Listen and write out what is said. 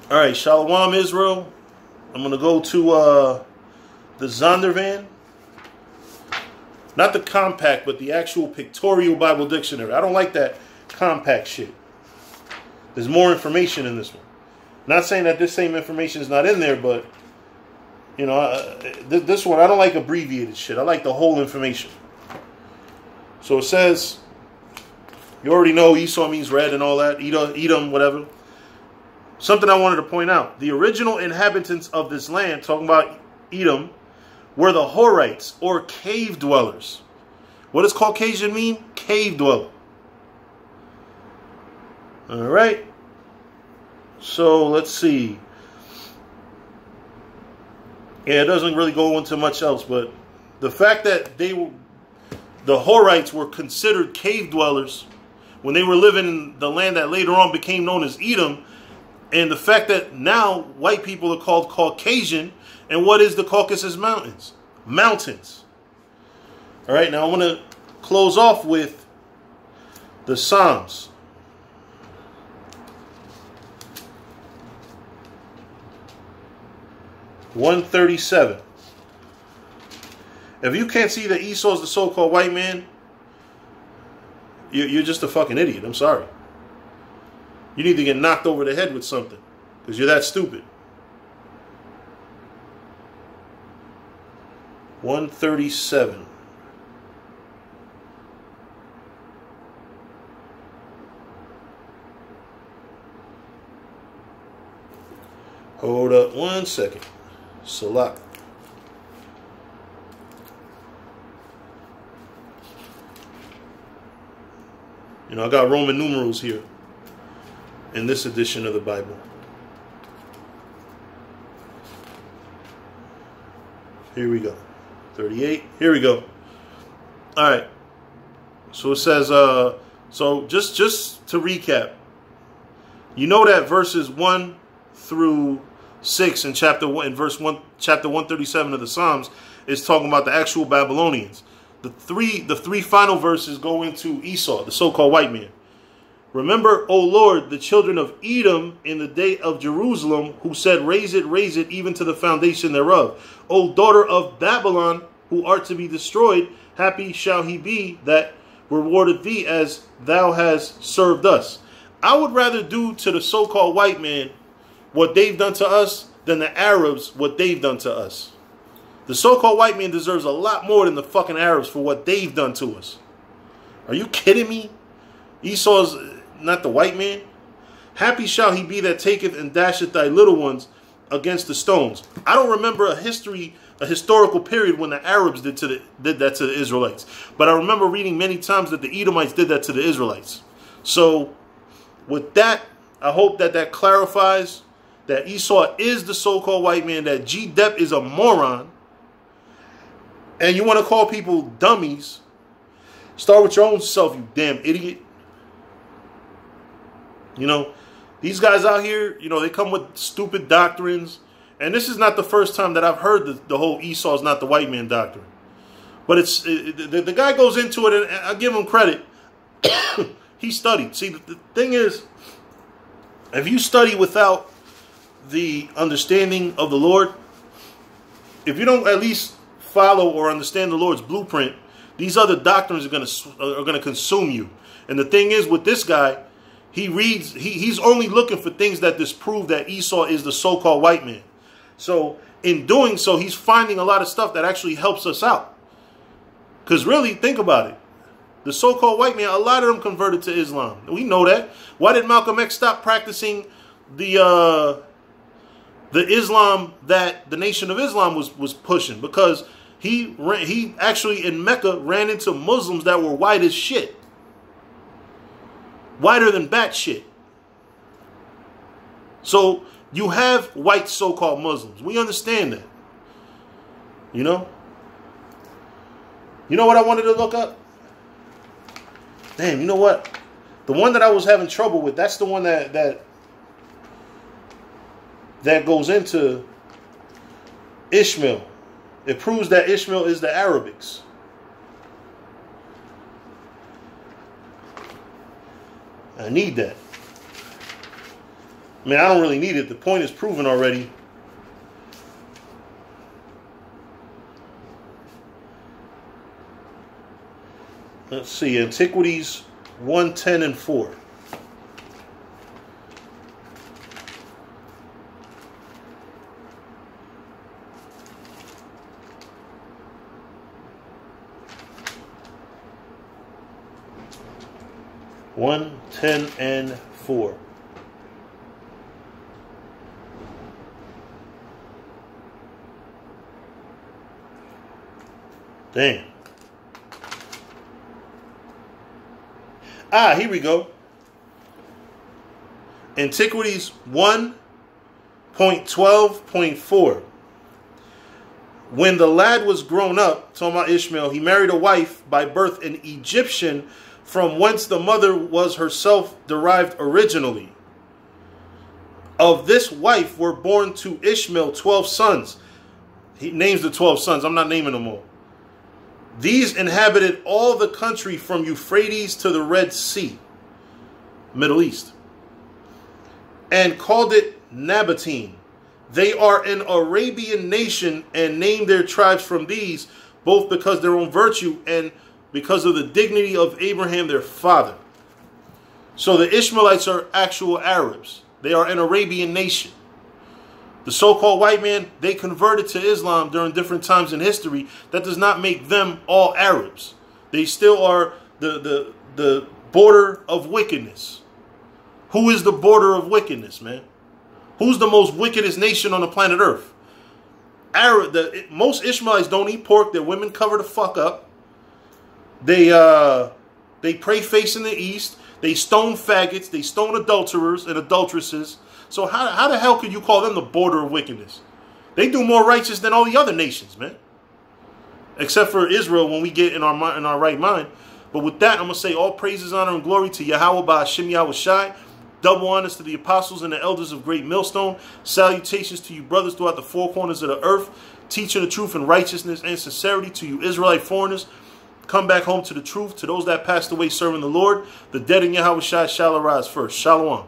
All right, Shalom Israel. I'm going to go to the Zondervan. Not the compact, but the actual pictorial Bible dictionary. I don't like that compact shit. There's more information in this one. Not saying that this same information is not in there, but, you know, this one, I don't like abbreviated shit. I like the whole information. So it says, you already know Esau means red and all that. Edom, whatever. Something I wanted to point out. The original inhabitants of this land, talking about Edom, were the Horites, or cave dwellers. What does Caucasian mean? Cave dweller. All right. So let's see. Yeah, it doesn't really go into much else, but the fact that the Horites were considered cave dwellers when they were living in the land that later on became known as Edom, and the fact that now white people are called Caucasian, and what is the Caucasus Mountains? Mountains. All right, now I want to close off with the Psalms. (137). If you can't see that Esau's the so-called white man, you're just a fucking idiot. I'm sorry. You need to get knocked over the head with something because you're that stupid. 137. Hold up 1 second. Salat. You know, I got Roman numerals here in this edition of the Bible. Here we go. 38. Here we go. All right. So it says, so just to recap, you know that verses 1 through 6 in chapter 1, in verse 1, chapter 137 of the Psalms is talking about the actual Babylonians. The three final verses go into Esau, the so-called white man. Remember, O Lord, the children of Edom in the day of Jerusalem, who said, raise it, even to the foundation thereof. O daughter of Babylon, who art to be destroyed, happy shall he be that rewarded thee as thou hast served us. I would rather do to the so-called white man what they've done to us than the Arabs what they've done to us. The so-called white man deserves a lot more than the fucking Arabs for what they've done to us. Are you kidding me? Esau's not the white man. Happy shall he be that taketh and dasheth thy little ones against the stones. I don't remember a historical period when the Arabs did that to the Israelites. But I remember reading many times that the Edomites did that to the Israelites. So with that, I hope that clarifies that Esau is the so-called white man, that G. Depp is a moron, and you want to call people dummies. Start with your own self, you damn idiot. You know, these guys out here, you know, they come with stupid doctrines. And this is not the first time that I've heard the whole Esau's not the white man doctrine. But the guy goes into it, and I give him credit. He studied. See, the thing is, if you study without the understanding of the Lord, if you don't at least follow or understand the Lord's blueprint, these other doctrines are gonna consume you. And the thing is, with this guy, he reads, he's only looking for things that disprove that Esau is the so-called white man. So in doing so, he's finding a lot of stuff that actually helps us out. Because really, think about it. The so-called white man, a lot of them converted to Islam. We know that. Why did Malcolm X stop practicing the Islam that the Nation of Islam was pushing? Because he actually in Mecca ran into Muslims that were white as shit. Whiter than bat shit. So you have white so-called Muslims. We understand that. You know? You know what I wanted to look up? Damn, you know what? The one that I was having trouble with, that's the one that goes into Ishmael. It proves that Ishmael is the Arabics. I need that. I mean, I don't really need it. The point is proven already. Let's see, Antiquities 1:10 and 4. One, 10, and 4. Damn. Here we go. Antiquities 1.12.4. When the lad was grown up, talking about Ishmael, he married a wife by birth, an Egyptian, from whence the mother was herself derived originally. Of this wife were born to Ishmael 12 sons. He names the 12 sons. I'm not naming them all. These inhabited all the country from Euphrates to the Red Sea, Middle East, and called it Nabatean. They are an Arabian nation and named their tribes from these, both because of their own virtue and because of the dignity of Abraham, their father. So the Ishmaelites are actual Arabs. They are an Arabian nation. The so-called white man, they converted to Islam during different times in history. That does not make them all Arabs. They still are the border of wickedness. Who is the border of wickedness, man? Who's the most wickedest nation on the planet Earth? Most Ishmaelites don't eat pork. Their women cover the fuck up. They pray facing the east. They stone faggots. They stone adulterers and adulteresses. So how the hell could you call them the border of wickedness? They do more righteous than all the other nations, man. Except for Israel when we get in our right mind. But with that, I'm going to say all praises, honor, and glory to Yahweh by Hashem Yahweh Shai. Double honors to the apostles and the elders of Great Millstone. Salutations to you brothers throughout the four corners of the earth. Teaching the truth in righteousness and sincerity to you Israelite foreigners. Come back home to the truth. To those that passed away serving the Lord. The dead in Yahweh Shai shall arise first. Shalom.